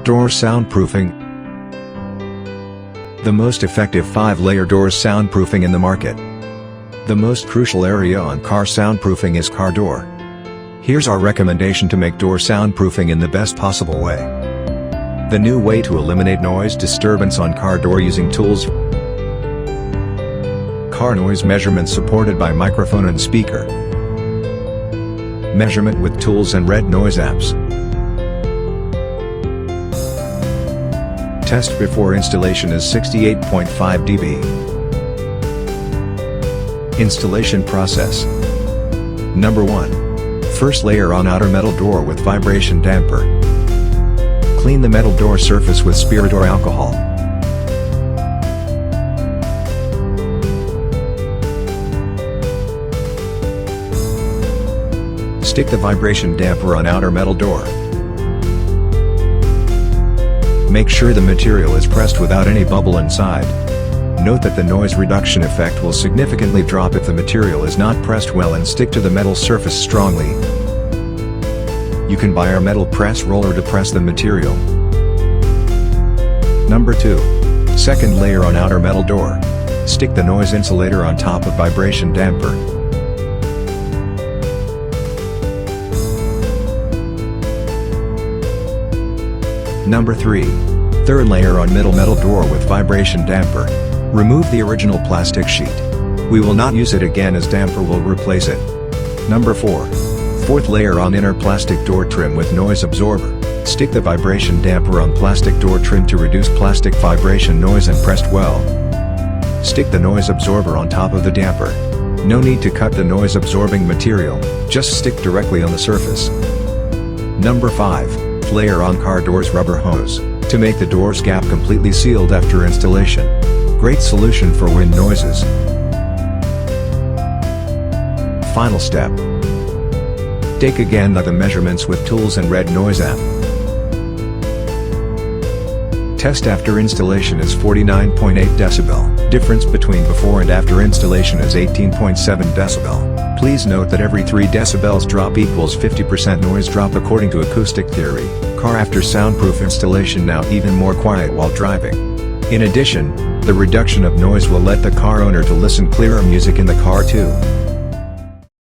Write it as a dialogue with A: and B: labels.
A: Door soundproofing. The most effective 5-layer door soundproofing in the market. The most crucial area on car soundproofing is car door. Here's our recommendation to make door soundproofing in the best possible way. The new way to eliminate noise disturbance on car door using tools. Car noise measurement supported by microphone and speaker. Measurement with tools and red noise apps. Test before installation is 68.5 dB. Installation process. Number 1. First layer on outer metal door with vibration damper. Clean the metal door surface with spirit or alcohol. Stick the vibration damper on outer metal door. Make sure the material is pressed without any bubble inside. Note that the noise reduction effect will significantly drop if the material is not pressed well and stick to the metal surface strongly. You can buy our metal press roller to press the material. Number 2. Second layer on outer metal door. Stick the noise insulator on top of vibration damper. Number 3. Third layer on middle metal door with vibration damper. Remove the original plastic sheet. We will not use it again as damper will replace it. Number 4. Fourth layer on inner plastic door trim with noise absorber. Stick the vibration damper on plastic door trim to reduce plastic vibration noise and pressed well. Stick the noise absorber on top of the damper. No need to cut the noise absorbing material, just stick directly on the surface. Number 5. Layer on car doors rubber hose, to make the doors gap completely sealed after installation. Great solution for wind noises. Final step. Take again the measurements with tools and red noise app. Test after installation is 49.8 decibel. Difference between before and after installation is 18.7 decibel. Please note that every 3 decibels drop equals 50% noise drop according to acoustic theory. Car after soundproof installation now even more quiet while driving. In addition, the reduction of noise will let the car owner to listen clearer music in the car too.